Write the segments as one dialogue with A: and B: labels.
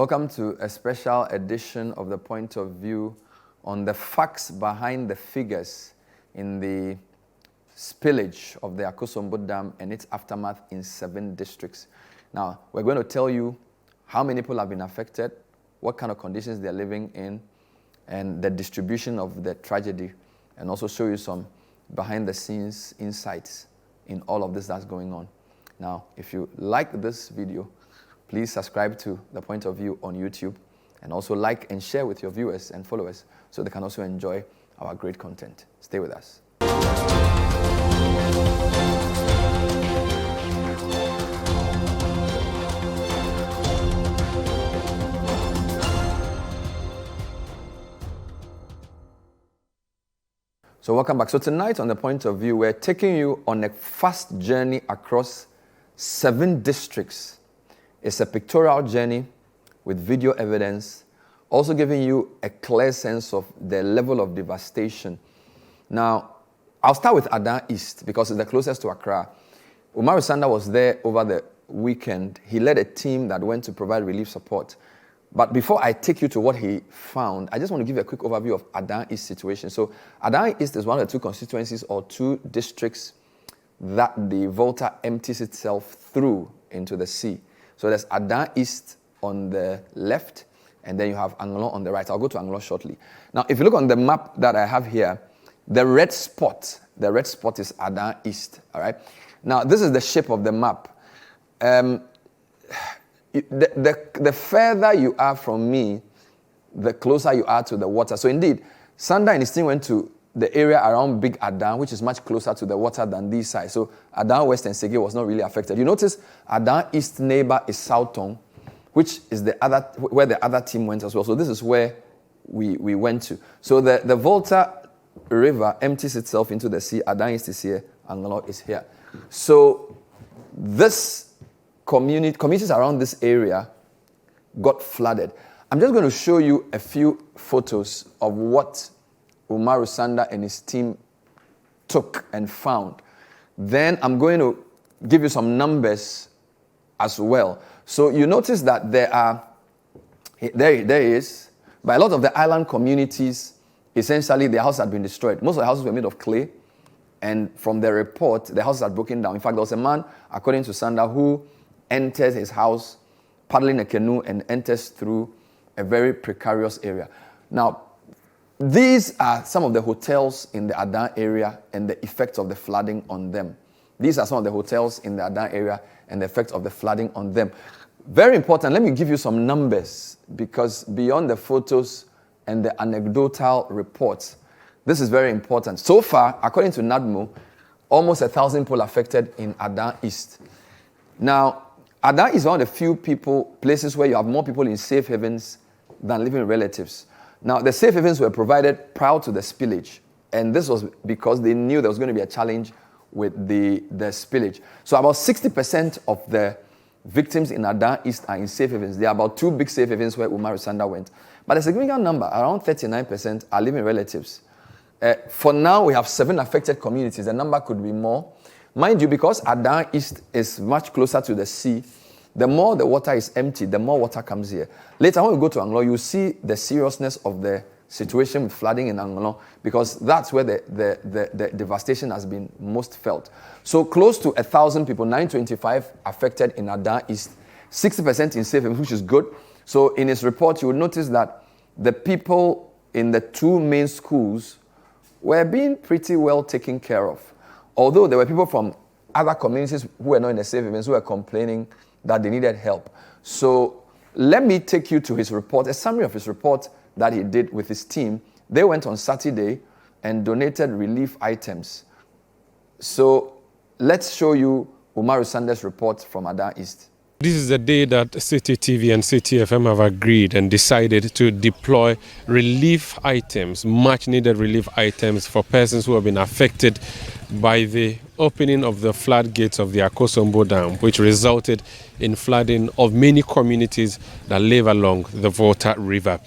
A: Welcome to a special edition of The Point of View on the facts behind the figures in the spillage of the Akosombo Dam and its aftermath in 7 districts. Now, we're going to tell you how many people have been affected, what kind of conditions they're living in, and the distribution of the tragedy, and also show you some behind-the-scenes insights in all of this that's going on. Now, if you like this video, please subscribe to The Point of View on YouTube, and also like and share with your viewers and followers so they can also enjoy our great content. Stay with us. So welcome back. So tonight on The Point of View, we're taking you on a fast journey across 7 districts. It's a pictorial journey with video evidence, also giving you a clear sense of the level of devastation. Now, I'll start with Adan East because it's the closest to Accra. Umaru Sanda was there over the weekend. He led a team that went to provide relief support. But before I take you to what he found, I just want to give you a quick overview of Adan East situation. So Adan East is one of the 2 constituencies or 2 districts that the Volta empties itself through into the sea. So there's Adan East on the left, and then you have Ango on the right. I'll go to Ango shortly. Now, if you look on the map that I have here, the red spot is Adan East, all right? Now, this is the shape of the map. The further you are from me, the closer you are to the water. So indeed, Sanda and his team went to the area around Big Adan, which is much closer to the water than these sides. So Adan West and Sege was not really affected. You notice Adan East neighbor is South Tong, which is where the other team went as well. So this is where we went to. So the Volta River empties itself into the sea. Adan East is here, Ango is here. So this communities around this area got flooded. I'm just going to show you a few photos of what Umaru Sanda and his team took and found. Then I'm going to give you some numbers as well. So you notice that there is, by a lot of the island communities, essentially their house had been destroyed. Most of the houses were made of clay, and from the report, the houses had broken down. In fact, there was a man, according to Sanda, who enters his house paddling a canoe and enters through a very precarious area. Now, these are some of the hotels in the Adan area and the effects of the flooding on them. These are some of the hotels in the Adan area and the effects of the flooding on them. Very important, let me give you some numbers, because beyond the photos and the anecdotal reports, this is very important. So far, according to NADMO, almost 1,000 people affected in Adan East. Now, Adan is one of the few places where you have more people in safe havens than living relatives. Now, the safe havens were provided prior to the spillage, and this was because they knew there was going to be a challenge with the spillage. So about 60% of the victims in Adan East are in safe havens. There are about 2 big safe havens where Umaru Sanda went. But a significant number, around 39%, are living relatives. For now, we have 7 affected communities. The number could be more. Mind you, because Adan East is much closer to the sea, the more the water is empty, the more water comes here. Later, when we go to Ango, you see the seriousness of the situation with flooding in Ango, because that's where the devastation has been most felt. So close to 1,000 people, 925 affected in Adan East, 60% in safe havens, which is good. So in his report, you will notice that the people in the 2 main schools were being pretty well taken care of. Although there were people from other communities who were not in the safe havens who were complaining that they needed help. So let me take you to his report, a summary of his report that he did with his team. They went on Saturday and donated relief items. So let's show you Umaru Sanda's report from Adan East.
B: This is the day that City TV and City FM have agreed and decided to deploy relief items, much needed relief items for persons who have been affected by the opening of the floodgates of the Akosombo Dam, which resulted in flooding of many communities that live along the Volta River.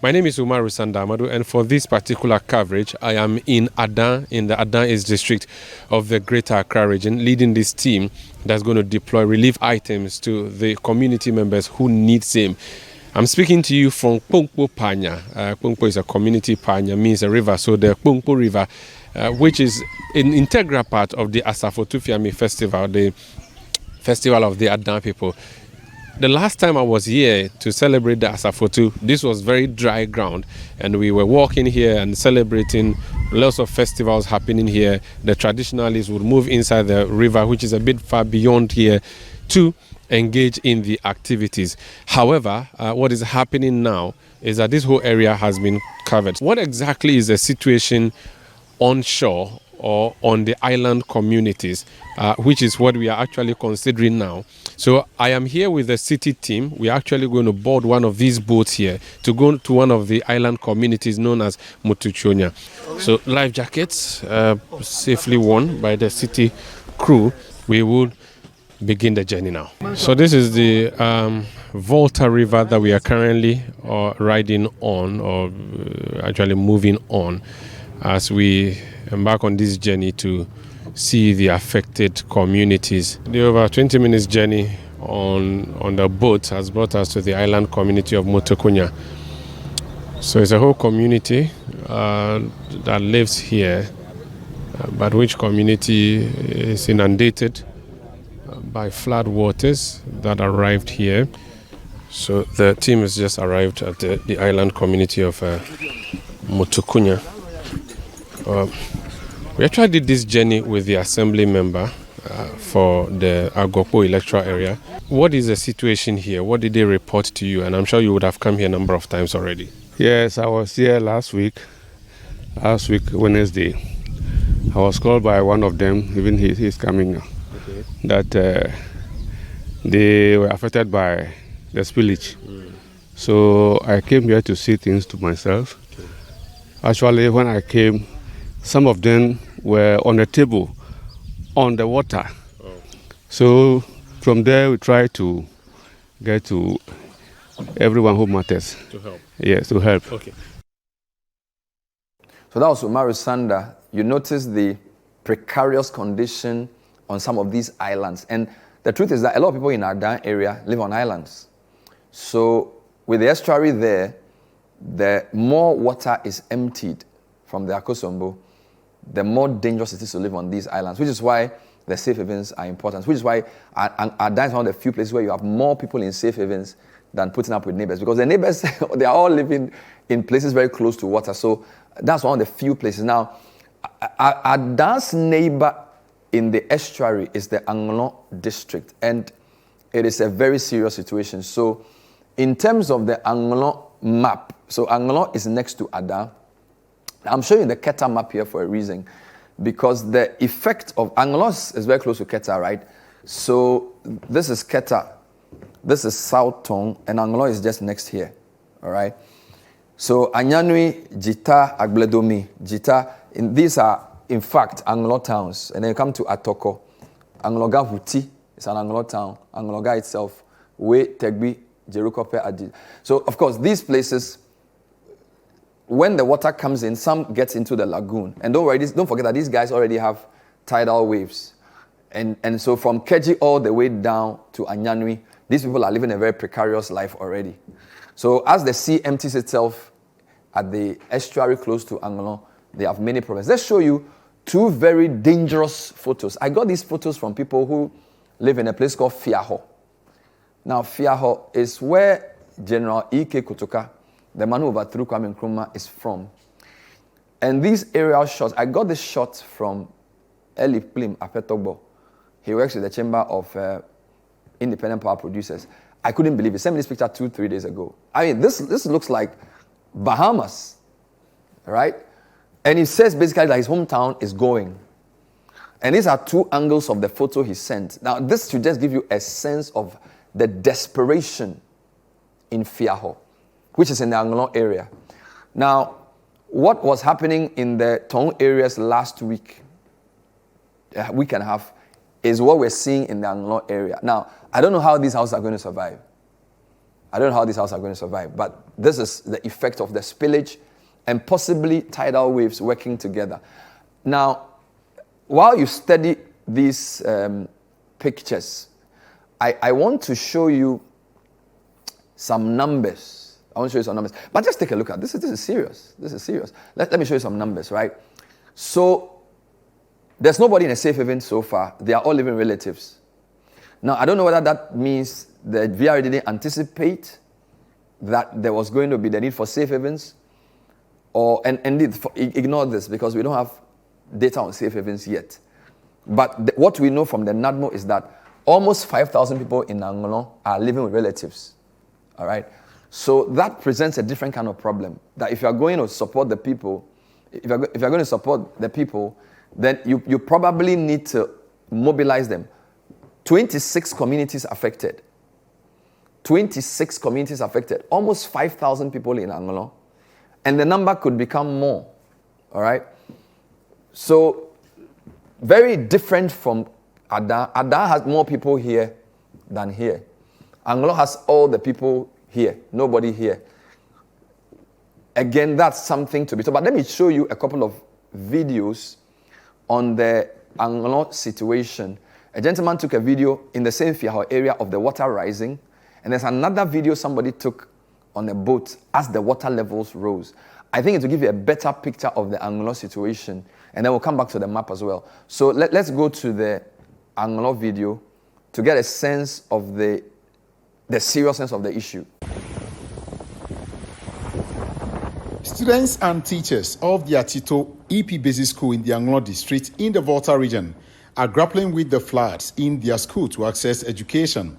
B: My name is Umaru Sanda Amadu, and for this particular coverage, I am in Adan, in the Adan East district of the Greater Accra region, leading this team that's going to deploy relief items to the community members who need them. I'm speaking to you from Kpongpo Panya. Kpongpo is a community, Panya means a river. So the Kpongpo River, which is an integral part of the Asafotufiami Festival, the festival of the Adan people. The last time I was here to celebrate the Asafotu, this was very dry ground, and we were walking here and celebrating. Lots of festivals happening here. The traditionalists would move inside the river, which is a bit far beyond here, to engage in the activities. However, what is happening now is that this whole area has been covered. What exactly is the situation onshore or on the island communities, which is what we are actually considering now? So I am here with the city team. We are actually going to board one of these boats here to go to one of the island communities known as Mutuchonya. So life jackets safely worn by the city crew. We will begin the journey now. So this is the Volta River that we are currently riding on, or actually moving on, as we embark on this journey to see the affected communities. The over 20 minutes journey on the boat has brought us to the island community of Mutuchonya. So it's a whole community that lives here, but which community is inundated by flood waters that arrived here. So the team has just arrived at the island community of Mutuchonya. We actually did this journey with the assembly member for the Agopo electoral area. What is the situation here? What did they report to you? And I'm sure you would have come here a number of times already.
C: Yes, I was here last week Wednesday. I was called by one of them, even he's coming now, okay, that they were affected by the spillage. So I came here to see things to myself. Okay. Actually, when I came, some of them were on the table, on the water. Oh. So from there, we try to get to everyone who matters.
B: To help?
C: Yes, to help.
B: Okay.
A: So that was Umaru Sanda. You notice the precarious condition on some of these islands. And the truth is that a lot of people in our Adan area live on islands. So with the estuary there, the more water is emptied from the Akosombo, the more dangerous it is to live on these islands, which is why the safe havens are important, which is why Adan is one of the few places where you have more people in safe havens than putting up with neighbors, because the neighbors, they are all living in places very close to water. So that's one of the few places. Now, Adan's neighbor in the estuary is the Ango district, and it is a very serious situation. So in terms of the Ango map, so Ango is next to Adan. I'm showing you the Keta map here for a reason, because the effect of Ango is very close to Keta, right? So this is Keta, this is South Tong, and Ango is just next here, all right? So Anyanui, Jita, Agbledomi, Jita, these are in fact Ango towns. And then you come to Atoko, Angloga Huti, it's an Ango town, Angloga itself, We, Tegbi, Jerukope, Adi. So of course these places, when the water comes in, some gets into the lagoon. And don't forget that these guys already have tidal waves. And so from Keji all the way down to Anyanui, these people are living a very precarious life already. So as the sea empties itself at the estuary close to Ango, they have many problems. Let's show you two very dangerous photos. I got these photos from people who live in a place called Fiaho. Now, Fiaho is where General E.K. Kutuka, the man who overthrew Kwame Nkrumah, is from. And these aerial shots, I got this shot from Eli Plim Apetogbo. He works with the Chamber of Independent Power Producers. I couldn't believe it. He sent me this picture 2-3 days ago. I mean, this looks like Bahamas, right? And he says basically that his hometown is going. And these are two angles of the photo he sent. Now, this should just give you a sense of the desperation in Fiaho, which is in the Ango area. Now, what was happening in the Tong areas last week and a half, is what we're seeing in the Ango area. Now, I don't know how these houses are going to survive. But this is the effect of the spillage and possibly tidal waves working together. Now, while you study these pictures, I want to show you some numbers. I want to show you some numbers. But just take a look at this. This is serious. This is serious. Let me show you some numbers, right? So there's nobody in a safe haven so far. They are all living relatives. Now, I don't know whether that means the VRA didn't anticipate that there was going to be the need for safe havens, or, and indeed, ignore this because we don't have data on safe havens yet. But what we know from the NADMO is that almost 5,000 people in Ango are living with relatives. All right? So that presents a different kind of problem. That if you are going to support the people, if you're going to support the people, then you probably need to mobilize them. 26 communities affected. 26 communities affected. Almost 5,000 people in Ango. And the number could become more. All right? So, very different from Adan. Adan has more people here than here. Ango has all the people here, nobody here. Again, that's something to be told. But let me show you a couple of videos on the Ango situation. A gentleman took a video in the same Fiahao area of the water rising. And there's another video somebody took on a boat as the water levels rose. I think it will give you a better picture of the Ango situation. And then we'll come back to the map as well. So let's go to the Ango video to get a sense of the seriousness of the issue.
D: Students and teachers of the Atito EP Basic School in the Ango district in the Volta region are grappling with the floods in their school to access education.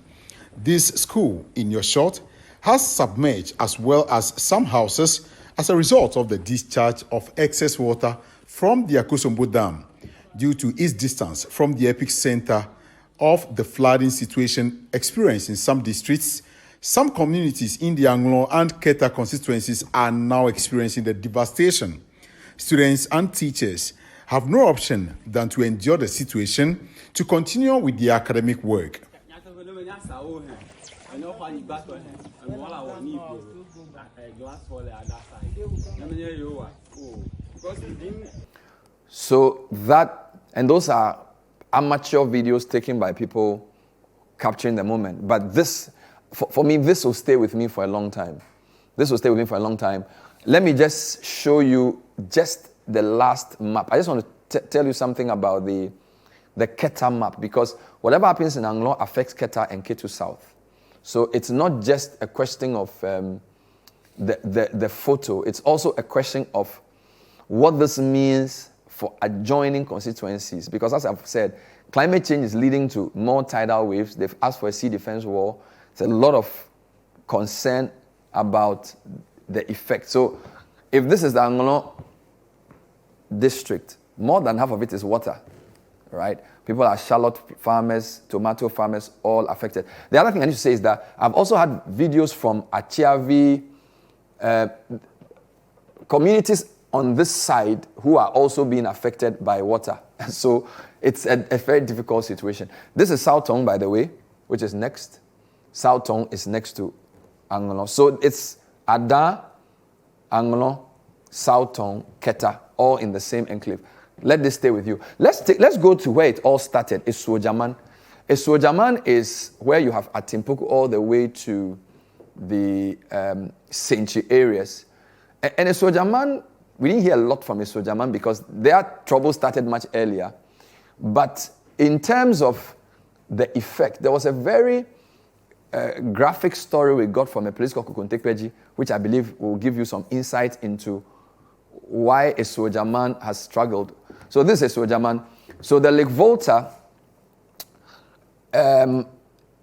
D: This school, in your short, has submerged as well as some houses as a result of the discharge of excess water from the Akosombo Dam due to its distance from the epicenter of the flooding situation experienced in some districts. Some communities in the Ango and Keta constituencies are now experiencing the devastation. Students and teachers have no option than to endure the situation to continue with their academic work.
A: So that, and those are amateur videos taken by people capturing the moment. But this, for me, this will stay with me for a long time. This will stay with me for a long time. Let me just show you just the last map. I just want to tell you something about the Keta map, because whatever happens in Ango affects Keta and Ketu South. So it's not just a question of the photo. It's also a question of what this means for adjoining constituencies. Because as I've said, climate change is leading to more tidal waves. They've asked for a sea defense wall. There's a lot of concern about the effect. So if this is the Ango district, more than half of it is water, right? People are shallot farmers, tomato farmers, all affected. The other thing I need to say is that I've also had videos from Achiavi, communities on this side who are also being affected by water. So it's a very difficult situation. This is South Tong, by the way, which is next. South Tong is next to Ango. So it's Adan, Ango, South Tong, Keta, all in the same enclave. Let this stay with you. Let's go to where it all started, Asojaman. Asojaman is where you have Atimpoku all the way to the Senchi areas. And Asojaman, we didn't hear a lot from Asojaman because their trouble started much earlier. But in terms of the effect, there was a very graphic story we got from a place called Kukuntekpeji, which I believe will give you some insight into why Asojaman has struggled. So this is Asojaman. So the Lake Volta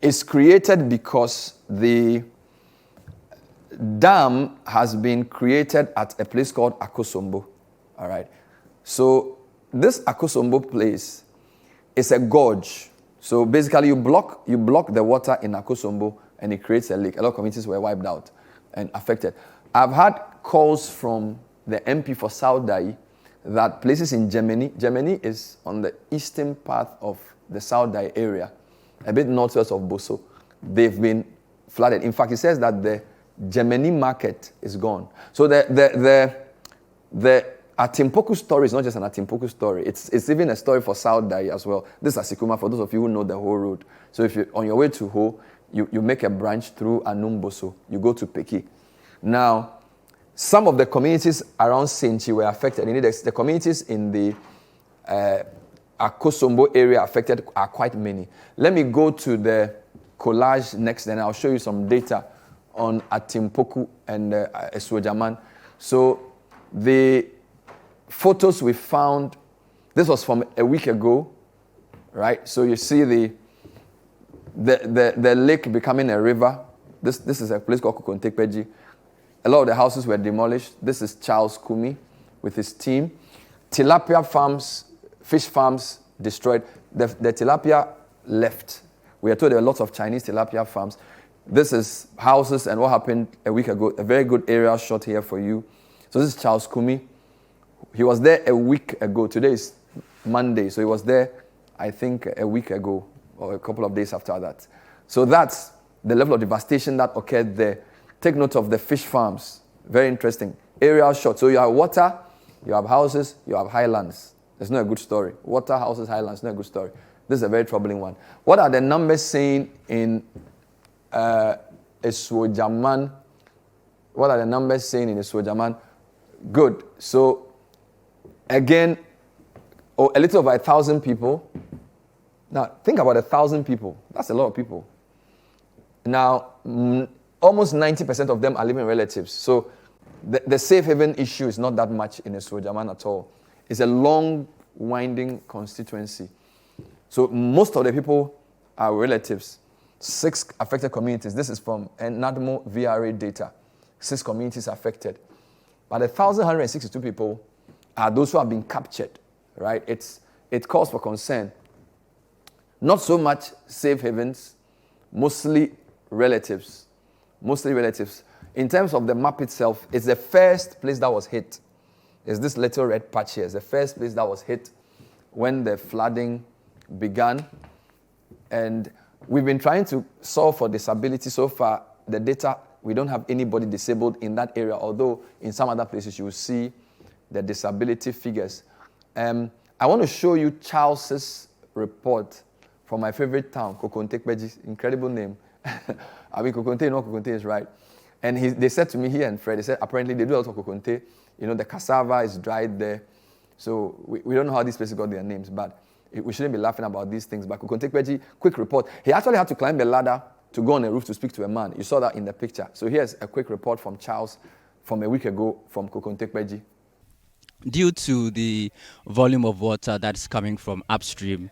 A: is created because the dam has been created at a place called Akosombo. All right. So this Akosombo place is a gorge. So basically you block the water in Akosombo and it creates a lake. A lot of communities were wiped out and affected. I've had calls from the MP for South Dai that places in Germany is on the eastern path of the South Dai area, a bit northwest of Boso. They've been flooded. In fact, it says that the Germany market is gone. So the Atimpoku story is not just an Atimpoku story. It's even a story for South Dai as well. This is Asikuma for those of you who know the whole road. So if you're on your way to Ho, you make a branch through Anumboso. You go to Peki. Now, some of the communities around Senchi were affected. Indeed, the communities in the Akosombo area affected are quite many. Let me go to the collage next, then I'll show you some data on Atimpoku and Asojaman. So the photos we found, this was from a week ago, right? So you see the lake becoming a river. This is a place called Kukontekpeji. A lot of the houses were demolished. This is Charles Kumi with his team. Tilapia farms, fish farms destroyed. The tilapia left. We are told there are lots of Chinese tilapia farms. This is houses and what happened a week ago. A very good aerial shot here for you. So this is Charles Kumi. He was there a week ago. Today is Monday. So he was there, I think, a week ago or a couple of days after that. So that's the level of devastation that occurred there. Take note of the fish farms. Very interesting. Aerial shot. So you have water, you have houses, you have highlands. It's not a good story. Water, houses, highlands, not a good story. This is a very troubling one. What are the numbers saying in Asojaman? What are the numbers saying in Asojaman? Good. So, again, a little over 1,000 people. Now, think about 1,000 people. That's a lot of people. Now, almost 90% of them are living relatives. So, the safe haven issue is not that much in Asojaman at all. It's a long, winding constituency. So most of the people are relatives. 6 affected communities. This is from NADMO VRA data. 6 communities affected. But 1,162 people are those who have been captured, right? It calls for concern. Not so much safe havens, mostly relatives. Mostly relatives. In terms of the map itself, it's the first place that was hit. It's this little red patch here. It's the first place that was hit when the flooding began. And we've been trying to solve for disability. So far, the data, we don't have anybody disabled in that area, although in some other places you will see the disability figures. I want to show you Charles's report from my favorite town, Kokontekpeji. Incredible name. I mean, Kokonte, no, Kokonte is right. And they said to me, he and Fred, they said apparently they do a lot of Kokonte. You know, the cassava is dried there. So we don't know how these places got their names, but we shouldn't be laughing about these things. But Kokontekpeji, quick report. He actually had to climb a ladder to go on a roof to speak to a man. You saw that in the picture. So here's a quick report from Charles from a week ago from Kokontekpeji.
E: Due to the volume of water that's coming from upstream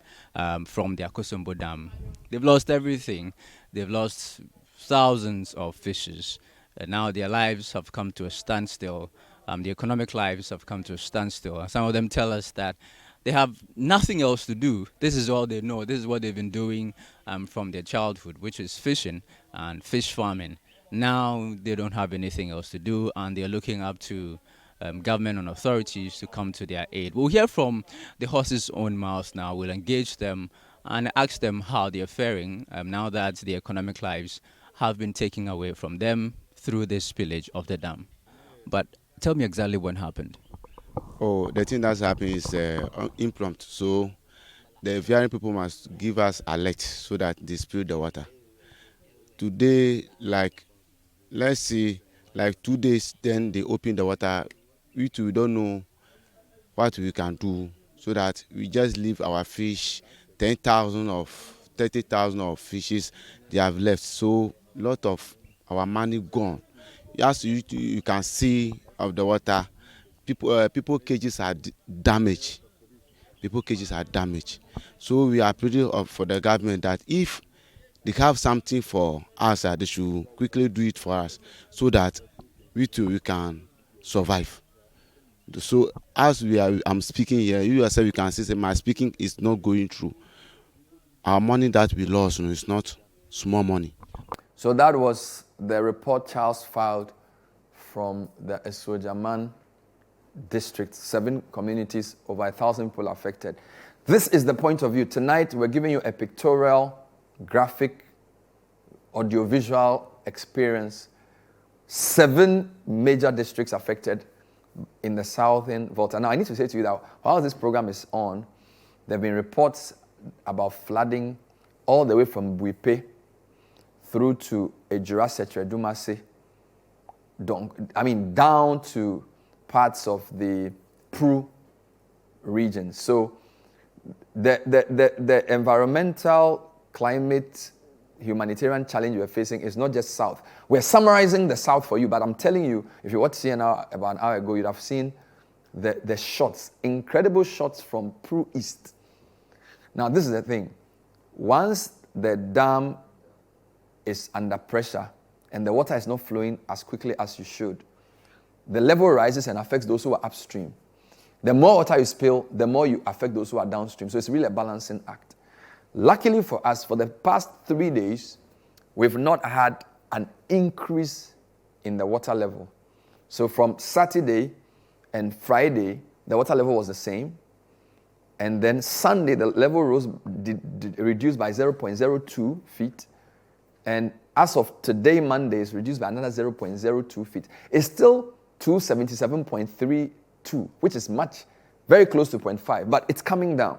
E: from the Akosombo Dam, they've lost everything. They've lost thousands of fishes. Now their lives have come to a standstill. The economic lives have come to a standstill. Some of them tell us that they have nothing else to do. This is all they know. This is what they've been doing from their childhood, which is fishing and fish farming. Now they don't have anything else to do, and they're looking up to government and authorities to come to their aid. We'll hear from the horses' own mouths now. We'll engage them and ask them how they're faring now that the economic lives have been taken away from them through the spillage of the dam. But tell me exactly what happened.
C: Oh, the thing that's happened is impromptu. So the VRA people must give us alert so that they spill the water. Today, let's see, 2 days, then they open the water. We too don't know what we can do so that we just leave our fish, 10,000 of 30,000 of fishes they have left. So a lot of our money gone. As you can see of the water, people cages are damaged. People cages are damaged. So we are pleading for the government that if they have something for us, they should quickly do it for us so that we can survive. So as I'm speaking here, you yourself you can see that my speaking is not going through. Our money that we lost is not small money.
A: So that was the report Charles filed from the Asojaman district, 7 communities, over 1,000 people affected. This is the point of view. Tonight, we're giving you a pictorial, graphic, audiovisual experience. 7 major districts affected in the southern Volta. Now, I need to say to you that while this program is on, there have been reports about flooding all the way from Buipe through to Ejura Dumase, down to parts of the Pru region. So the environmental, climate, humanitarian challenge we're facing is not just south. We're summarizing the south for you, but I'm telling you, if you watched CNN about an hour ago, you'd have seen the shots, incredible shots from Pru East. Now, this is the thing. Once the dam is under pressure and the water is not flowing as quickly as you should, the level rises and affects those who are upstream. The more water you spill, the more you affect those who are downstream. So it's really a balancing act. Luckily for us, for the past 3 days, we've not had an increase in the water level. So from Saturday and Friday, the water level was the same. And then Sunday, the level reduced by 0.02 feet. And as of today, Monday, it's reduced by another 0.02 feet. It's still 277.32, which is very close to 0.5, but it's coming down.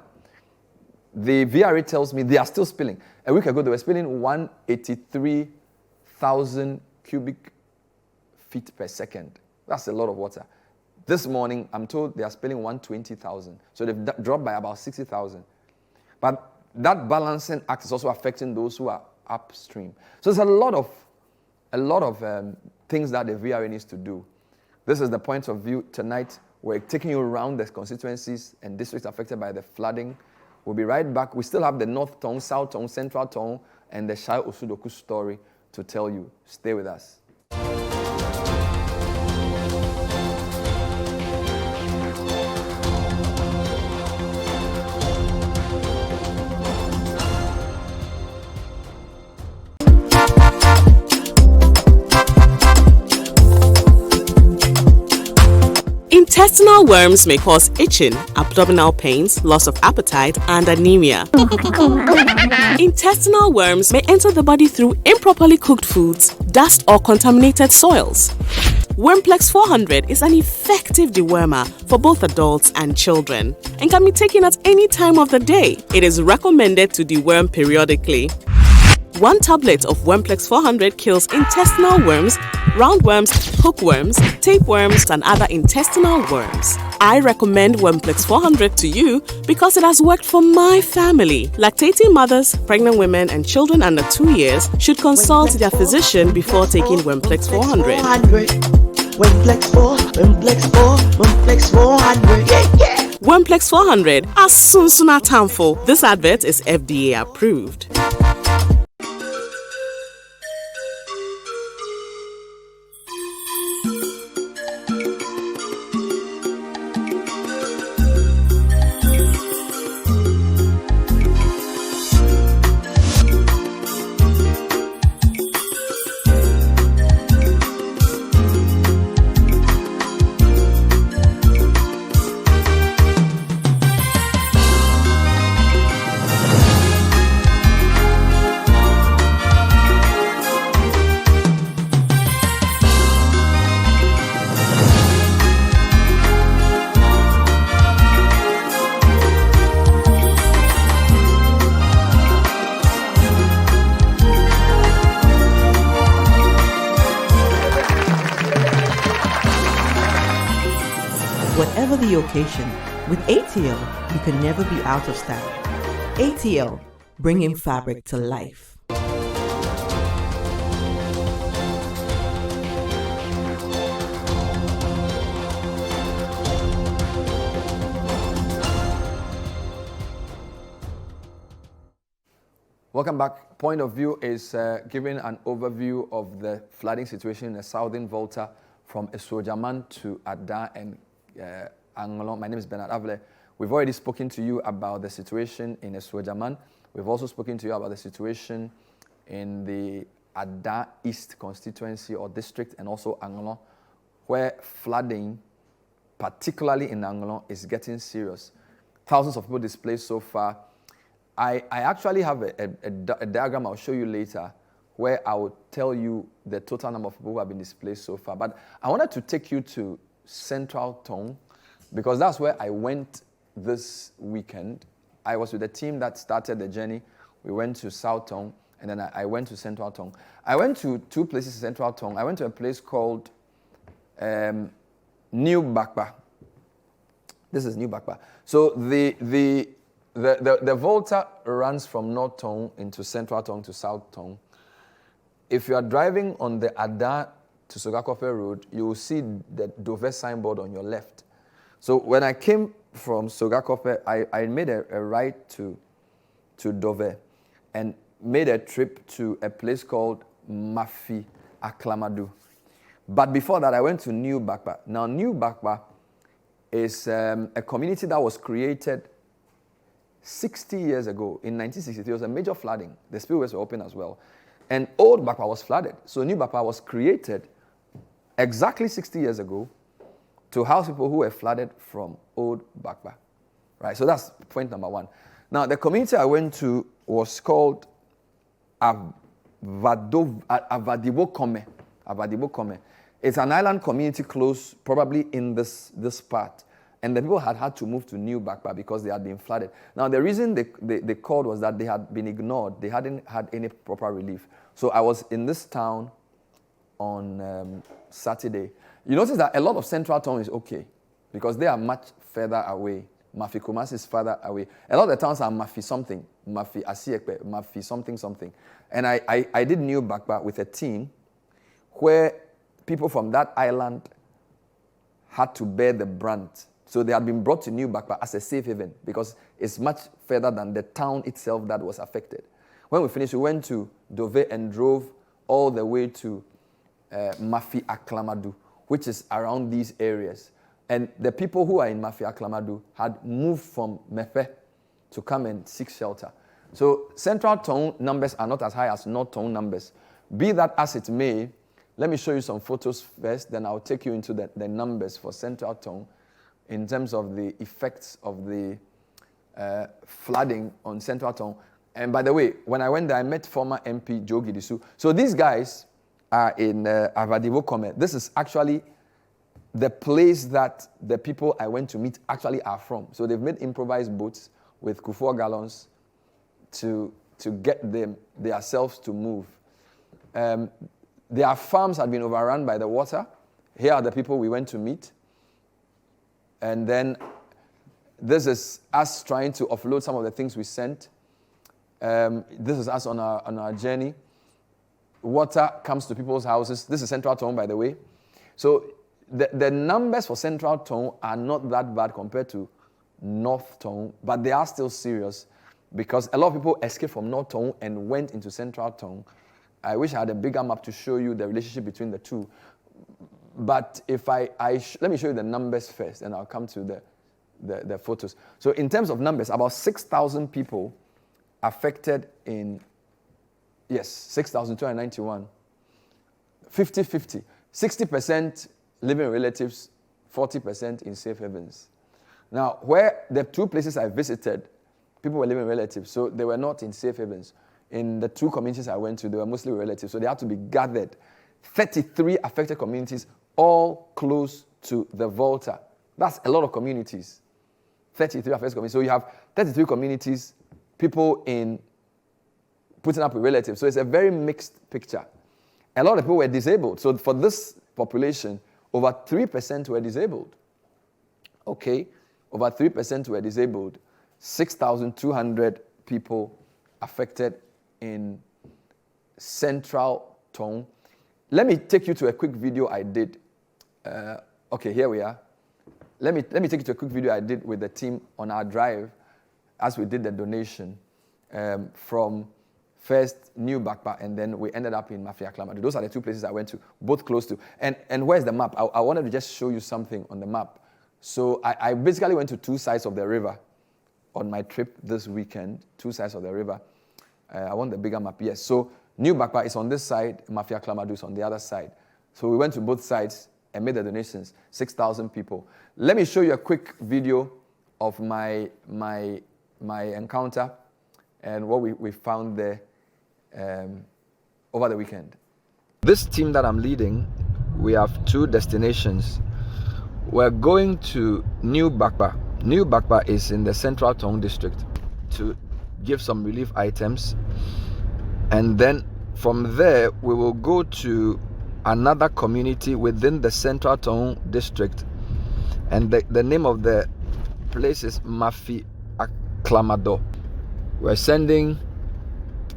A: The VRA tells me they are still spilling. A week ago, they were spilling 183,000 cubic feet per second. That's a lot of water. This morning, I'm told they are spilling 120,000. So they've dropped by about 60,000. But that balancing act is also affecting those who are upstream. So there's a lot of things that the VRA needs to do. This is the point of view tonight. We're taking you around the constituencies and districts affected by the flooding. We'll be right back. We still have the North Tong, South Tong, Central Tong, and the Shai Oku story to tell you. Stay with us.
F: Intestinal worms may cause itching, abdominal pains, loss of appetite, and anemia. Intestinal worms may enter the body through improperly cooked foods, dust, or contaminated soils. Wormplex 400 is an effective dewormer for both adults and children and can be taken at any time of the day. It is recommended to deworm periodically. 1 tablet of Wormplex 400 kills intestinal worms, roundworms, hookworms, tapeworms, and other intestinal worms. I recommend Wormplex 400 to you because it has worked for my family. Lactating mothers, pregnant women, and children under 2 years should consult their physician before taking Wormplex 400.
G: Wormplex 400, yeah.
F: Wormplex 400, as soon Tamfo. This advert is FDA approved.
G: Whatever the occasion, with ATL, you can never be out of style. ATL, bringing fabric to life.
A: Welcome back. Point of view is giving an overview of the flooding situation in the southern Volta from Asojaman to Adan and Ango. My name is Bernard Avle. We've already spoken to you about the situation in Asojaman. We've also spoken to you about the situation in the Adan East constituency or district and also Ango, where flooding, particularly in Ango, is getting serious. Thousands of people displaced so far. I actually have a diagram I'll show you later where I will tell you the total number of people who have been displaced so far. But I wanted to take you to Central Tong because that's where I went this weekend. I was with the team that started the journey. We went to South Tong. and then I went to Central Tong. I went to two places in Central Tong. I went to a place called New Bakpa. This is New Bakpa. So the Volta runs from North Tong into Central Tong to South Tong. If you are driving on the Adan to Sogakope Road, you will see the Dove signboard on your left. So when I came from Sogakope, I made a right to Dove and made a trip to a place called Mafi Aklamadu. But before that, I went to New Bakpa. Now, New Bakpa is a community that was created 60 years ago. In 1963, there was a major flooding. The spillways were open as well. And Old Bakpa was flooded. So New Bakpa was created exactly 60 years ago to house people who were flooded from Old Bakpa. Right? So that's point number one. Now, the community I went to was called Avadibo Kome. It's an island community close, probably in this part. And the people had to move to New Bakpa because they had been flooded. Now, the reason they called was that they had been ignored. They hadn't had any proper relief. So I was in this town on Saturday. You notice that a lot of Central Town is okay because they are much further away. Mafi Kumasi is further away. A lot of the towns are Mafi something, Mafi Asiekpe, Mafi something. And I did New Bakpa with a team where people from that island had to bear the brunt. So they had been brought to New Bakpa as a safe haven because it's much further than the town itself that was affected. When we finished, we went to Dove and drove all the way to Mafi Aklamadu, which is around these areas. And the people who are in Mafi Aklamadu had moved from Mepe to come and seek shelter. So Central Tone numbers are not as high as North Tone numbers. Be that as it may, let me show you some photos first, then I'll take you into the numbers for Central Tone in terms of the effects of the flooding on Central Tone. And by the way, when I went there, I met former MP Joe Gidisu. So these guys are in Avadivo Kome. This is actually the place that the people I went to meet actually are from. So they've made improvised boats with Kufuor gallons to get themselves to move. Their farms had been overrun by the water. Here are the people we went to meet. And then this is us trying to offload some of the things we sent. This is us on our journey. Water comes to people's houses. This is Central Tone, by the way. So the numbers for Central Tone are not that bad compared to North Tone, but they are still serious because a lot of people escaped from North Tone and went into Central Tone. I wish I had a bigger map to show you the relationship between the two. But if let me show you the numbers first, and I'll come to the photos. So in terms of numbers, about 6,000 people affected in, 6,291. 50-50. 60% living relatives, 40% in safe havens. Now, where the two places I visited, people were living relatives, so they were not in safe havens. In the two communities I went to, they were mostly relatives, so they had to be gathered. 33 affected communities, all close to the Volta. That's a lot of communities. 33 affected communities. So you have 33 communities, people in putting up with relatives. So it's a very mixed picture. A lot of people were disabled. So for this population, over 3% were disabled. Okay, over 3% were disabled. 6,200 people affected in Central Tone. Let me take you to a quick video I did. Okay, here we are. Let me take you to a quick video I did with the team on our drive as we did the donation from first New Bakpa, and then we ended up in Mafi Aklamadu. Those are the two places I went to, both close to. And where's the map? I wanted to just show you something on the map. So I basically went to two sides of the river on my trip this weekend, two sides of the river. I want the bigger map, yes. So New Bakpa is on this side, Mafi Aklamadu is on the other side. So we went to both sides and made the donations, 6,000 people. Let me show you a quick video of my encounter and what we found there over the weekend. This team that I'm leading, we have two destinations. We're going to New Bakpa. New Bakpa is in the Central Tong district to give some relief items. And then from there, we will go to another community within the Central Tong district. And the name of the place is Mafi Aklamado. We're sending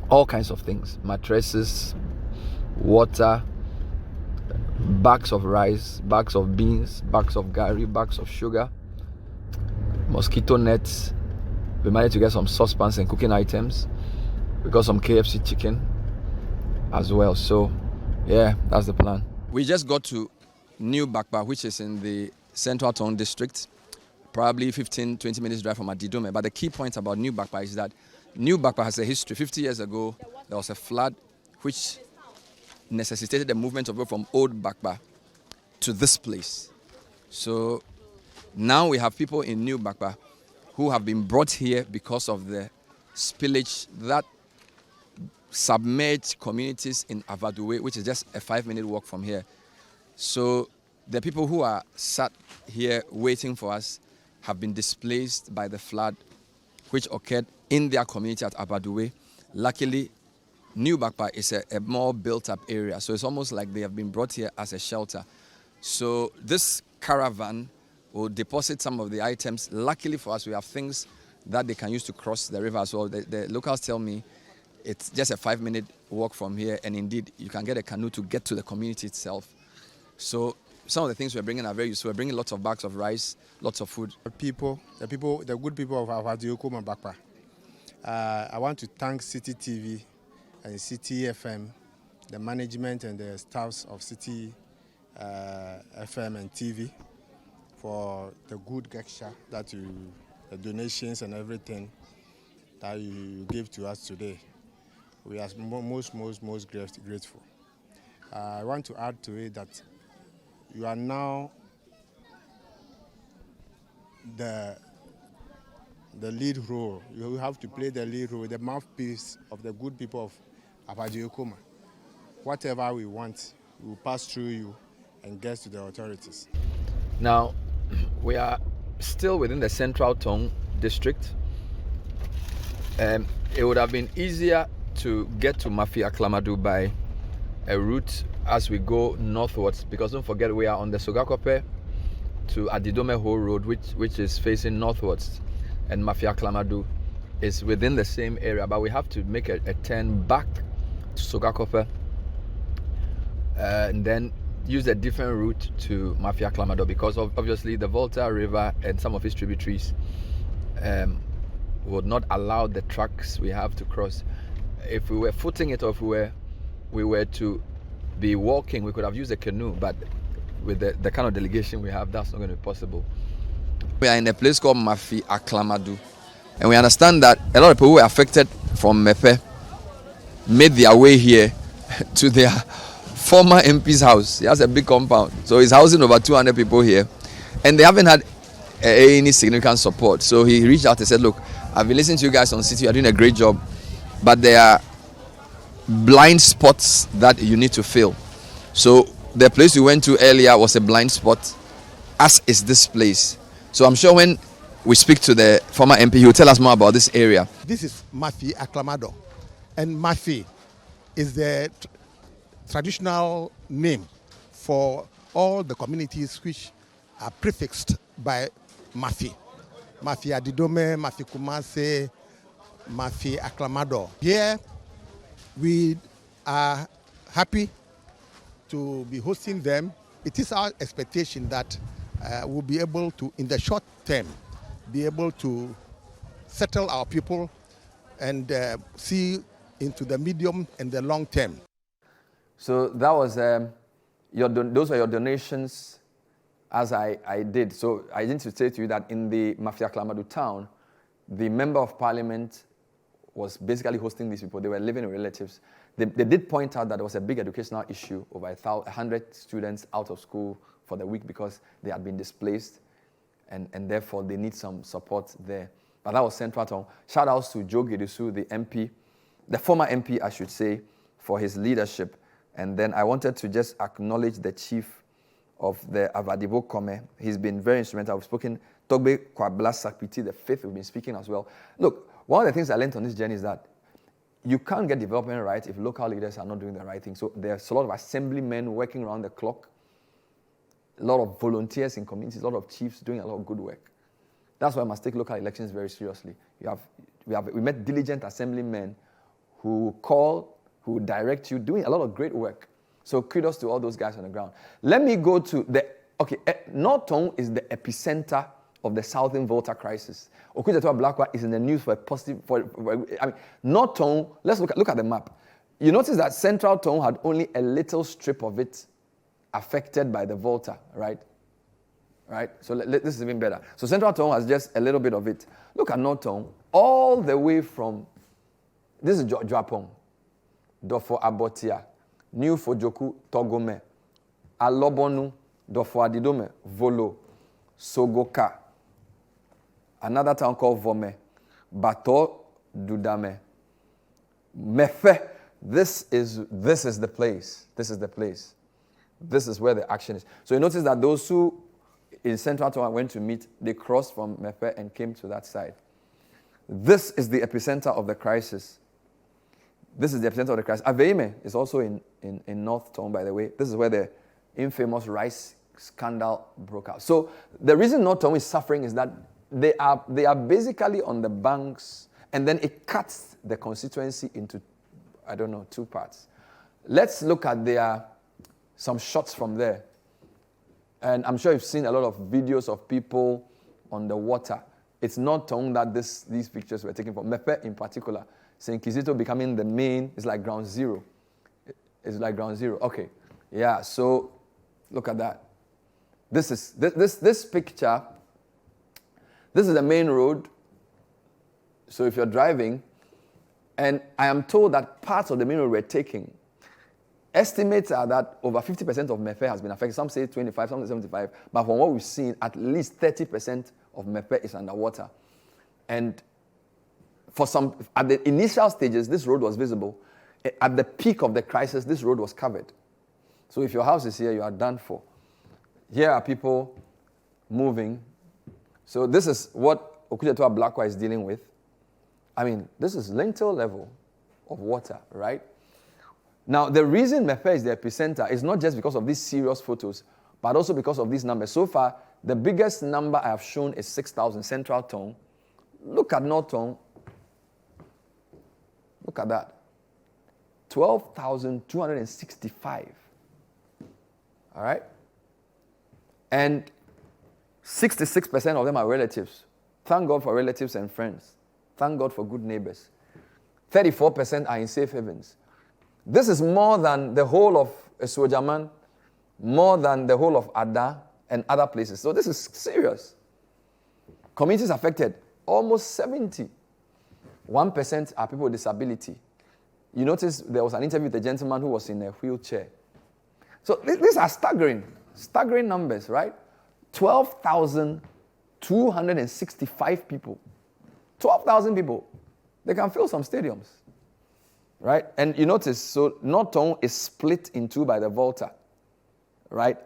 A: all kinds of things: mattresses, water, bags of rice, bags of beans, bags of gari, bags of sugar, mosquito nets. We managed to get some saucepans and cooking items. We got some KFC chicken as well. So yeah, that's the plan. We just got to New Bakpa, which is in the Central Tong district, probably 15-20 minutes drive from Adidome. But the key point about New Bakpa is that New Bakpa has a history. 50 years ago, there was a flood which necessitated the movement of people from Old Bakpa to this place. So now we have people in New Bakpa who have been brought here because of the spillage that submerged communities in Avadue, which is just a 5-minute walk from here. So the people who are sat here waiting for us have been displaced by the flood which occurred in their community at Avadue. Luckily, New Bakpa is a more built-up area, so it's almost like they have been brought here as a shelter. So this caravan will deposit some of the items. Luckily for us, we have things that they can use to cross the river as well. The locals tell me it's just a 5-minute walk from here, and indeed, you can get a canoe to get to the community itself. So some of the things we're bringing are very useful. We're bringing lots of bags of rice, lots of food.
H: The good people of Avle and Bakpa. I want to thank City TV and City FM, the management and the staffs of City FM and TV for the good gesture that the donations and everything that you gave to us today. We are most grateful. I want to add to it that you are now the lead role. You have to play the lead role, the mouthpiece of the good people of Asojaman. Whatever we want, we will pass through you and get to the authorities.
A: Now, we are still within the Central Tong district. It would have been easier to get to Mafi Aklamadu by a route as we go northwards, because don't forget we are on the Sogakope to Adidome Ho Road, which is facing northwards, and Mafi Aklamadu is within the same area, but we have to make a turn back to Sogakope and then use a different route to Mafi Aklamadu, because obviously the Volta River and some of its tributaries would not allow the trucks we have to cross. If we were footing it, or if we were to be walking, we could have used a canoe, but with the kind of delegation we have, that's not going to be possible. We are in a place called Mafi Aklamadu, and we understand that a lot of people who were affected from Mepe made their way here to their former MP's house. He has a big compound, so he's housing over 200 people here, and they haven't had any significant support. So he reached out and said, look, I've been listening to you guys on City, you're doing a great job, but there are blind spots that you need to fill. So the place we went to earlier was a blind spot, as is this place. So I'm sure when we speak to the former MP, he will tell us more about this area.
I: This is Mafi Aklamado, and Mafi is the traditional name for all the communities which are prefixed by Mafi. Mafi Adidome, Mafi Kumase, Mafi Aklamado. Here we are happy to be hosting them. It is our expectation that we'll be able to, in the short term, be able to settle our people and see into the medium and the long term.
A: So that was those were your donations, as I did. So I need to say to you that in the Mafi Aklamadu town, the member of parliament was basically hosting these people. They were living with relatives. They did point out that there was a big educational issue, over 100 students out of school for the week because they had been displaced, and therefore they need some support there. But that was Central Tong. Shout outs to Joe Gidisu, the MP, the former MP, I should say, for his leadership. And then I wanted to just acknowledge the chief of the Avadibo Kome. He's been very instrumental. We've spoken, Togbe Kwabla Sakpiti, the fifth, we've been speaking as well. Look, one of the things I learned on this journey is that you can't get development right if local leaders are not doing the right thing. So there's a lot of assemblymen working around the clock, a lot of volunteers in communities, a lot of chiefs doing a lot of good work. That's why I must take local elections very seriously. We met diligent assemblymen who call, who direct you, doing a lot of great work. So kudos to all those guys on the ground. Let me go to North Tong is the epicenter of the Southern Volta crisis. Okudzeto Ablakwa is in the news for a positive, North Tong, let's look at the map. You notice that Central Tong had only a little strip of it affected by the Volta, right? Right? So this is even better. So Central Tong has just a little bit of it. Look at North Tong, all the way from, this is Joapong, Dofo Abotia, New Fojoku, Togome, Alobonu, Dofo Adidome, Volo, Sogoka, another town called Vome, Bato Dudame, Mefe. This is the place. This is the place. This is where the action is. So you notice that those who in Central Tong went to meet, they crossed from Mefe and came to that side. This is the epicenter of the crisis. This is the epicenter of the crisis. Aveime is also in North Tong, by the way. This is where the infamous rice scandal broke out. So the reason North Tong is suffering is that they are basically on the banks, and then it cuts the constituency into, I don't know, two parts. Let's look at some shots from there. And I'm sure you've seen a lot of videos of people on the water. It's North Tong that these pictures were taken from. Mepe in particular. St. Kizito becoming the main, it's like ground zero. It's like ground zero. Okay. Yeah, so look at that. This picture, this is the main road. So if you're driving, and I am told that parts of the main road were taken. Estimates are that over 50% of Mefe has been affected. Some say 25, some say 75. But from what we've seen, at least 30% of Mefe is underwater. And at the initial stages, this road was visible. At the peak of the crisis, this road was covered. So if your house is here, you are done for. Here are people moving. So this is what Okudzeto Ablakwa is dealing with. I mean, this is lintel level of water, right? Now, the reason Mefe is the epicenter is not just because of these serious photos, but also because of these numbers. So far, the biggest number I have shown is 6,000 Central Tong. Look at North Tong. Look at that. 12,265. All right? And 66% of them are relatives. Thank God for relatives and friends. Thank God for good neighbors. 34% are in safe havens. This is more than the whole of Asojaman, more than the whole of Adan and other places. So this is serious. Communities affected, almost 70. 1% are people with disability. You notice there was an interview with a gentleman who was in a wheelchair. So these are staggering numbers, right? 12,265 people. 12,000 people. They can fill some stadiums. Right? And you notice, so North Tong is split in two by the Volta. Right?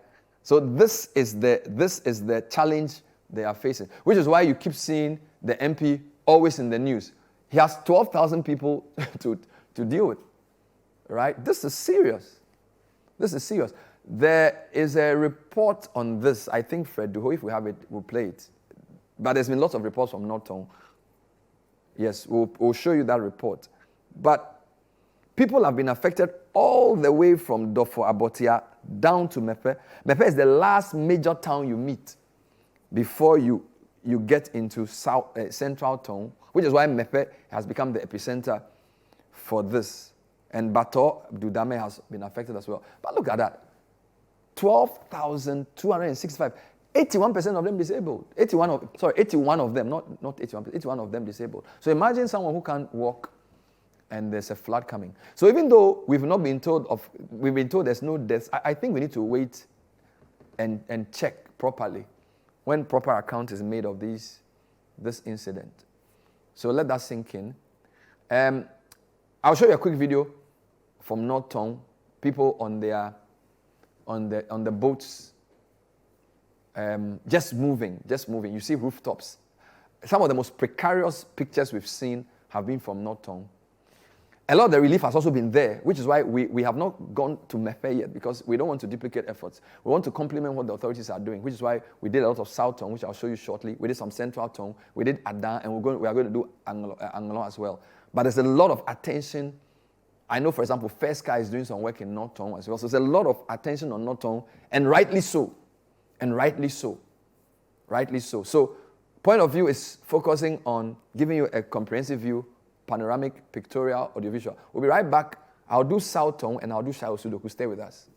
A: So this is the challenge they are facing. Which is why you keep seeing the MP always in the news. He has 12,000 people to deal with. Right? This is serious. This is serious. There is a report on this. I think Fred Duho, if we have it, we'll play it. But there's been lots of reports from North Tong. Yes, we'll show you that report. But people have been affected all the way from Dofo Abotia down to Mefe. Mefe is the last major town you meet before you get into Central Tong, which is why Mefe has become the epicenter for this. And Bato Dudame has been affected as well. But look at that. 12,265. 81% of them disabled. 81 of them, not 81, 81 of them disabled. So imagine someone who can't walk and there's a flood coming. So even though we've been told there's no deaths, I think we need to wait and check properly when proper account is made of this incident. So let that sink in. I'll show you a quick video from North Tong. People on the boats, just moving. You see rooftops. Some of the most precarious pictures we've seen have been from North Tong. A lot of the relief has also been there, which is why we have not gone to Mefe yet, because we don't want to duplicate efforts. We want to complement what the authorities are doing, which is why we did a lot of South Tong, which I'll show you shortly. We did some Central Tong. We did Adan, and we are going to do Ango as well. But there's a lot of attention. I know, for example, First Sky is doing some work in North Tong as well. So there's a lot of attention on North Tong, and rightly so. And rightly so. Rightly so. So point of view is focusing on giving you a comprehensive view, panoramic, pictorial, audiovisual. We'll be right back. I'll do South Tong and I'll do Shai Oku. Stay with us.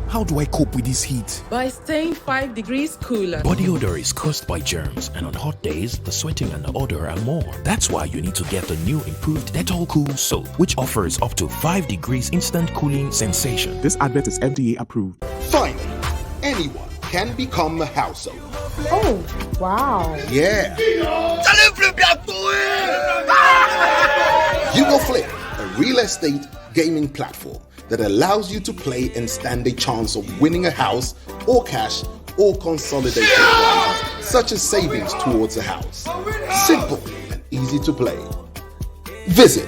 J: How do I cope with this heat?
K: By staying 5 degrees cooler.
J: Body odor is caused by germs, and on hot days, the sweating and the odor are more. That's why you need to get the new improved Dettol Cool Soap, which offers up to 5 degrees instant cooling sensation.
L: This advert is FDA approved.
M: Finally, anyone can become a house owner.
N: Oh, wow.
M: Yeah. You Go Flip, a real estate gaming platform that allows you to play and stand a chance of winning a house or cash or consolidated values, such as savings towards a house. Simple and easy to play. Visit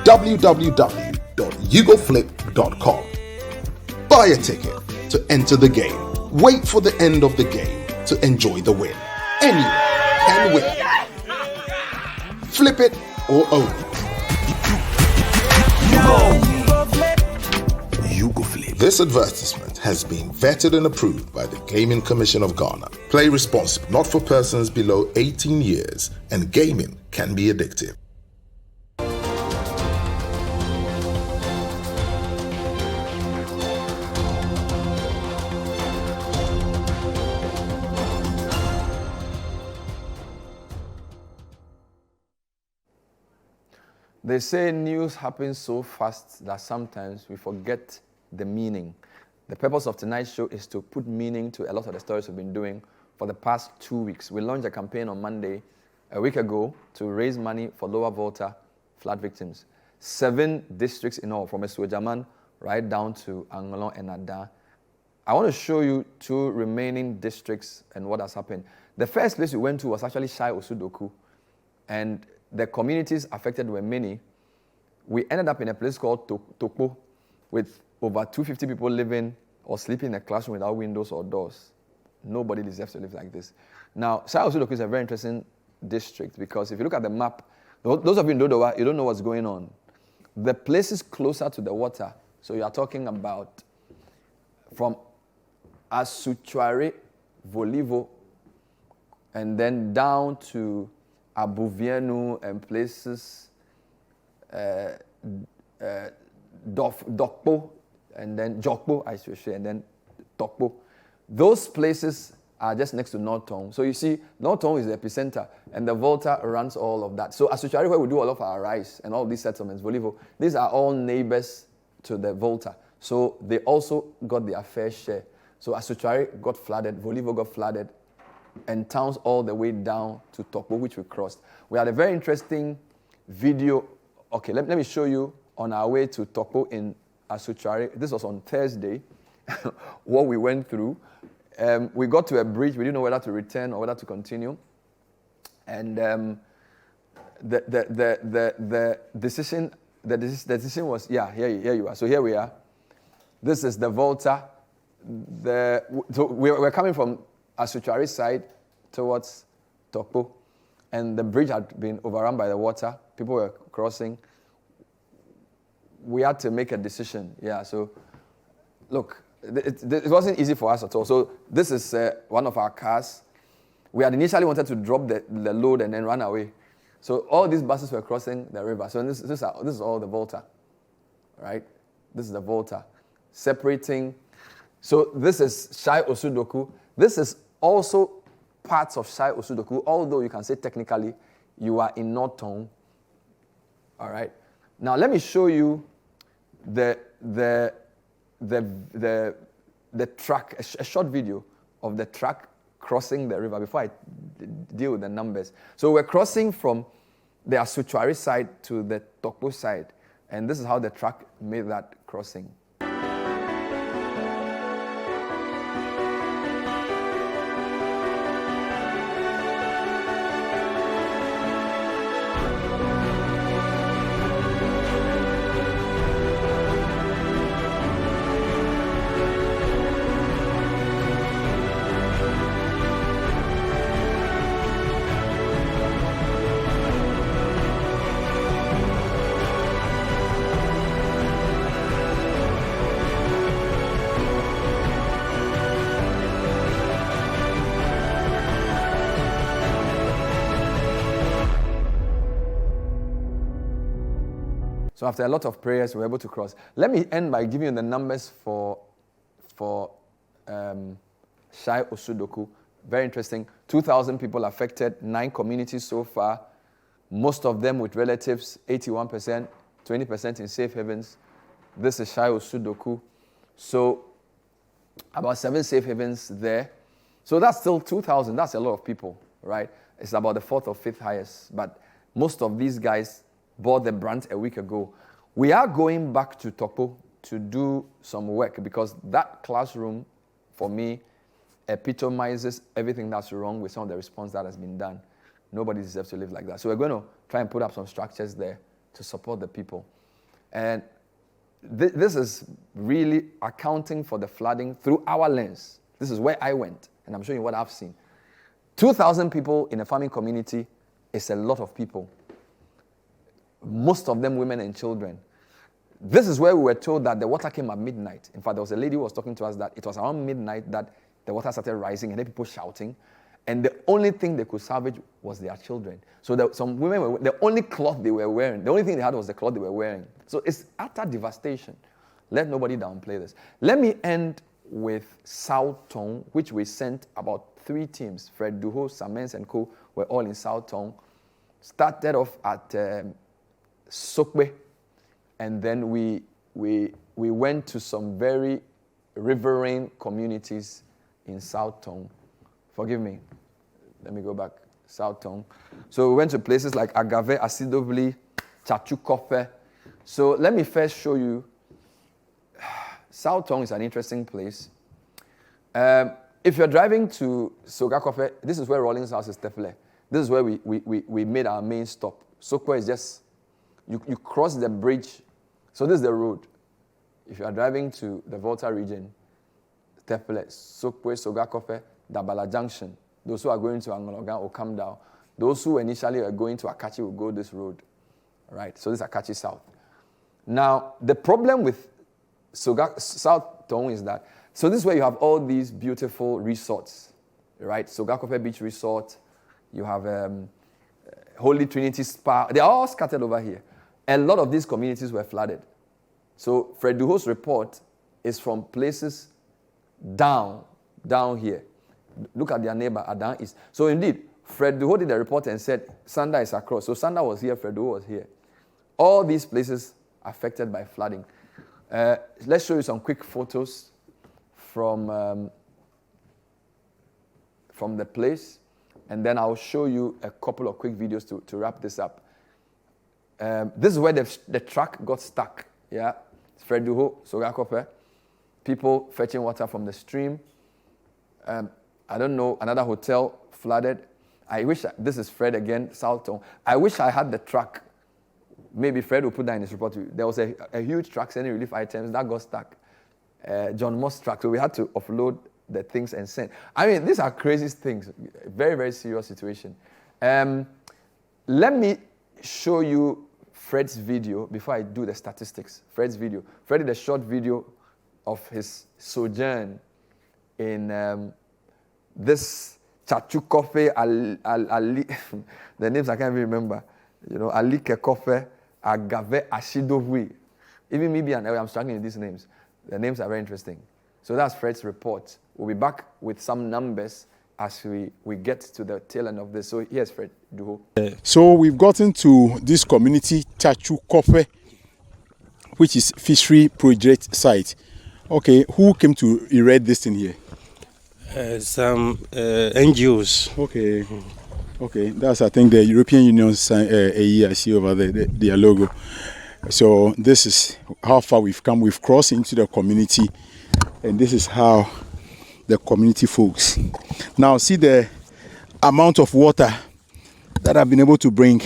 M: www.yougoflip.com. Buy a ticket to enter the game. Wait for the end of the game to enjoy the win. Anyone can win. Flip it or own it. This advertisement has been vetted and approved by the Gaming Commission of Ghana. Play responsibly, not for persons below 18 years, and gaming can be addictive.
A: They say news happens so fast that sometimes we forget the meaning. The purpose of tonight's show is to put meaning to a lot of the stories we've been doing for the past 2 weeks. We launched a campaign on Monday, a week ago, to raise money for Lower Volta flood victims. 7 districts in all, from Asojaman right down to Ango and Adan. I want to show you 2 remaining districts and what has happened. The first place we went to was actually Shai Oku, and the communities affected were many. We ended up in a place called Tokpo, with over 250 people living or sleeping in a classroom without windows or doors. Nobody deserves to live like this. Now, Shai Oku is a very interesting district because if you look at the map, those of you in Dodowa, you don't know what's going on. The places closer to the water, so you are talking about from Asuchware, Volivo, and then down to Abuvienu and places, Dokpo, and then Jokpo, I should say, and then Tokpo. Those places are just next to North Tong. So you see, North Tong is the epicenter, and the Volta runs all of that. So Asojaman, where we do all of our rice and all of these settlements, Volivo, these are all neighbors to the Volta. So they also got their fair share. So Asojaman got flooded, Volivo got flooded, and towns all the way down to Tokpo, which we crossed. We had a very interesting video. Okay, let me show you on our way to Tokpo in Asojaman. This was on Thursday, what we went through. We got to a bridge. We didn't know whether to return or whether to continue. And the decision was, yeah, here you are. So here we are. This is the Volta. So we're coming from Asojaman side towards Tokpo, and the bridge had been overrun by the water. People were crossing. We had to make a decision. Yeah, so look, it wasn't easy for us at all. So this is one of our cars. We had initially wanted to drop the load and then run away. So all these buses were crossing the river. So this is all the Volta, right? This is the Volta. Separating. So this is Shai Oku. This is also parts of Shai Oku, although you can say technically you are in North Tong. All right. Now let me show you the track, a short video of the track crossing the river before I deal with the numbers. So we're crossing from the Asuchwari side to the Tokpo side. And this is how the truck made that crossing. So after a lot of prayers, we were able to cross. Let me end by giving you the numbers for Shai Oku. Very interesting. 2,000 people affected, 9 communities so far, most of them with relatives, 81%, 20% in safe havens. This is Shai Oku. So about 7 safe havens there. So that's still 2,000. That's a lot of people, right? It's about the 4th or 5th highest. But most of these guys bought the brunt a week ago. We are going back to Tokpo to do some work because that classroom, for me, epitomizes everything that's wrong with some of the response that has been done. Nobody deserves to live like that. So we're going to try and put up some structures there to support the people. And this is really accounting for the flooding through our lens. This is where I went, and I'm showing you what I've seen. 2,000 people in a farming community is a lot of people. Most of them women and children. This is where we were told that the water came at midnight. In fact, there was a lady who was talking to us that it was around midnight that the water started rising and then people shouting. And the only thing they could salvage was their children. So some women were, the only cloth they were wearing, the only thing they had was the cloth they were wearing. So it's utter devastation. Let nobody downplay this. Let me end with South Tong, which we sent about 3 teams. Fred Duho, Samens and Co. were all in South Tong. Started off at Sokwe, and then we went to some very riverine communities in South Tong. Forgive me. Let me go back. South Tong. So we went to places like Agave, Asidovli, Chachukope. So let me first show you. South Tong is an interesting place. If you're driving to Sogakope, this is where Rollins House is Tefle. This is where we made our main stop. Sokwe is just, you cross the bridge. So this is the road. If you are driving to the Volta region, Tefle, Sokwe, Sogakope, Dabala Junction, those who are going to Angologan will come down. Those who initially are going to Akachi will go this road. Right? So this is Akachi South. Now, the problem with South Tong is that, so this is where you have all these beautiful resorts, right? Sogakope Beach Resort, you have Holy Trinity Spa. They're all scattered over here. A lot of these communities were flooded. So Fred Duho's report is from places down here. Look at their neighbor, Adan East. So indeed, Fred Duho did a report and said, Sanda is across. So Sanda was here, Fred Duho was here. All these places affected by flooding. Let's show you some quick photos from the place, and then I'll show you a couple of quick videos to wrap this up. This is where the truck got stuck. Yeah, it's Fred Duho, Sogakope. People fetching water from the stream. I don't know, another hotel flooded. I wish, this is Fred again, South Tong. I wish I had the truck. Maybe Fred will put that in his report. There was a huge truck sending relief items that got stuck. John Moss truck. So we had to offload the things and send. I mean, these are crazy things. Very, very serious situation. Let me show you Fred's video before I do the statistics. Fred's video. Fred did a short video of his sojourn in this Chachukofe, Ali, the names I can't even remember. You know, Ali Kekofe, Agave, Ashidovui. Even me, I'm struggling with these names. The names are very interesting. So that's Fred's report. We'll be back with some numbers as we get to the tail end of this. So here's Fred Duho.
D: So we've gotten to this community, Chachukofe, which is fishery project site. Okay, who came to erect this thing here?
O: Some NGOs.
D: Okay. That's, I think, the European Union's AE I see over there, their logo. So this is how far we've come. We've crossed into the community, and this is how the community folks. Now see the amount of water that I've been able to bring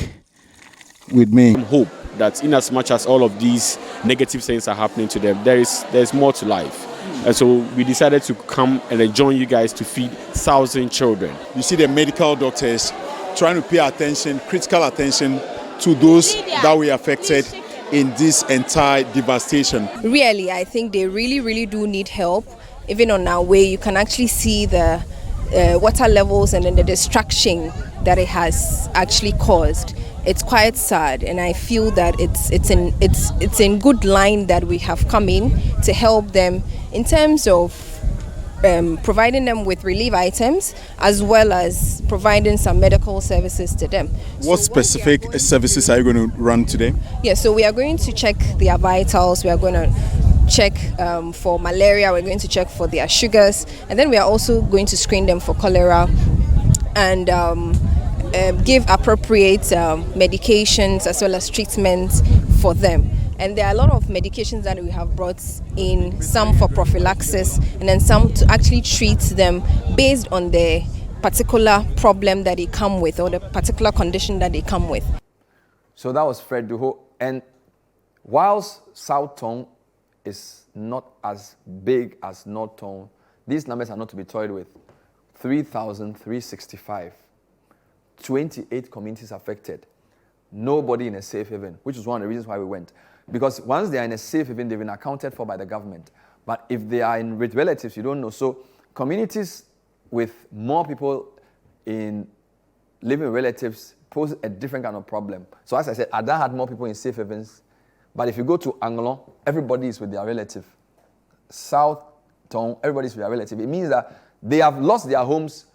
D: with me.
P: Hope that in as much as all of these negative things are happening to them, there's more to life. And so we decided to come and join you guys to feed 1,000 children.
D: You see the medical doctors trying to pay attention, critical attention to those that were affected in this entire devastation.
Q: Really, I think they really do need help. Even on our way, you can actually see the water levels and then the destruction that it has actually caused. It's quite sad, and I feel that it's in good line that we have come in to help them in terms of providing them with relief items as well as providing some medical services to them.
D: What specific services are you going to run today?
Q: Yeah, so we are going to check their vitals, we are going to check for malaria, we're going to check for their sugars, and then we are also going to screen them for cholera and give appropriate medications as well as treatments for them. And there are a lot of medications that we have brought in, some for prophylaxis and then some to actually treat them based on the particular problem that they come with or the particular condition that they come with.
A: So that was Fred Duho. And whilst South Tong is not as big as North Tong, these numbers are not to be toyed with. 3,365. 28 communities affected. Nobody in a safe haven, which is one of the reasons why we went. Because once they are in a safe haven, they've been accounted for by the government. But if they are with relatives, you don't know. So communities with more people in living with relatives pose a different kind of problem. So as I said, Adan had more people in safe havens. But if you go to Ango, everybody is with their relative. South Tong, everybody is with their relative. It means that they have lost their homes,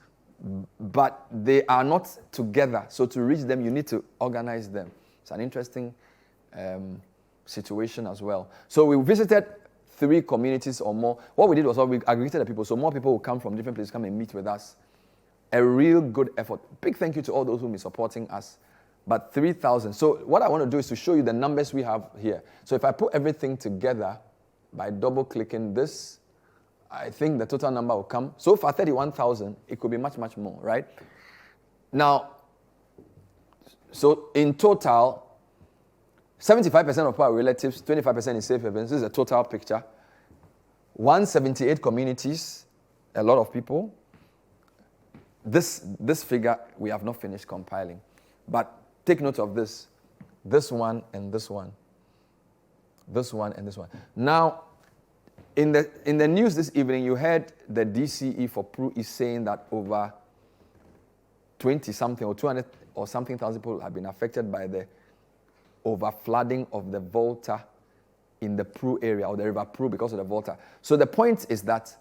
A: but they are not together. So to reach them, you need to organize them. It's an interesting situation as well. So we visited 3 communities or more. What we did was we aggregated the people, so more people will come from different places, come and meet with us. A real good effort. Big thank you to all those who have been supporting us. But 3,000. So what I want to do is to show you the numbers we have here. So if I put everything together by double-clicking this, I think the total number will come. So for 31,000, it could be much, much more, right? Now, so in total, 75% of people are relatives, 25% in safe havens. This is a total picture. 178 communities, a lot of people. This figure, we have not finished compiling. But take note of this. This one and this one. This one and this one. Now, in the news this evening, you heard the DCE for Pru is saying that over 20-something or 200 or something thousand people have been affected by the over flooding of the Volta in the Pru area, or the river Pru, because of the Volta. So the point is that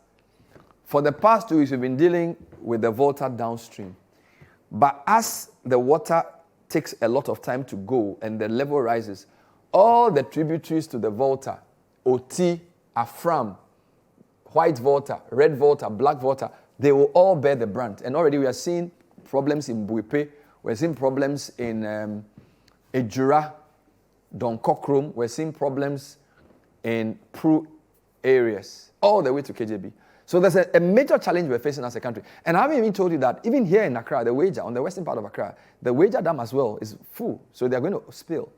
A: for the past 2 weeks, we've been dealing with the Volta downstream. But as the water takes a lot of time to go and the level rises, all the tributaries to the Volta, Oti, Afram, White Volta, Red Volta, Black Volta, they will all bear the brunt. And already we are seeing problems in Buipe, we're seeing problems in Ejura, Donkokrum, we're seeing problems in Pru areas, all the way to KJB. So there's a major challenge we're facing as a country. And I haven't even told you that even here in Accra, the Weja, on the western part of Accra, the Weja Dam as well is full. So they're going to spill.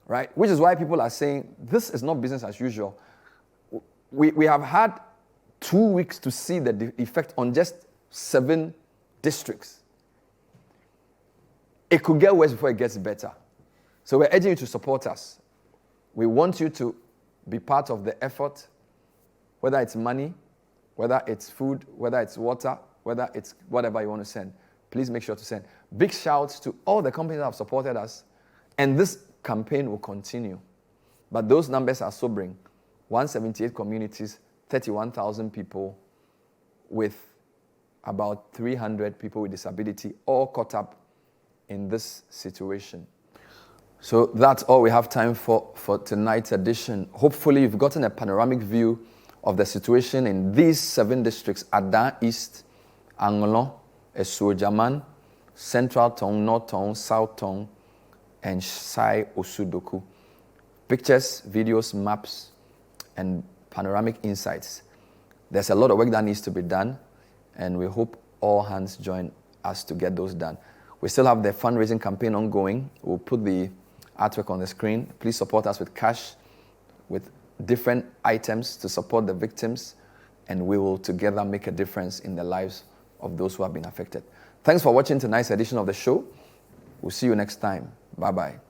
A: Right? Which is why people are saying this is not business as usual. We have had 2 weeks to see the effect on just 7 districts. It could get worse before it gets better. So we're urging you to support us. We want you to be part of the effort, whether it's money, whether it's food, whether it's water, whether it's whatever you want to send. Please make sure to send. Big shouts to all the companies that have supported us. And this campaign will continue. But those numbers are sobering. 178 communities, 31,000 people, with about 300 people with disability, all caught up in this situation. So that's all we have time for tonight's edition. Hopefully you've gotten a panoramic view of the situation in these 7 districts: Adan East, Ango, Asojaman, Central Tong, North Tong, South Tong, and Shai Oku. Pictures, videos, maps, and panoramic insights. There's a lot of work that needs to be done, and we hope all hands join us to get those done. We still have the fundraising campaign ongoing. We'll put the artwork on the screen. Please support us with cash, with different items to support the victims, and we will together make a difference in the lives of those who have been affected. Thanks for watching tonight's edition of the show. We'll see you next time. Bye-bye.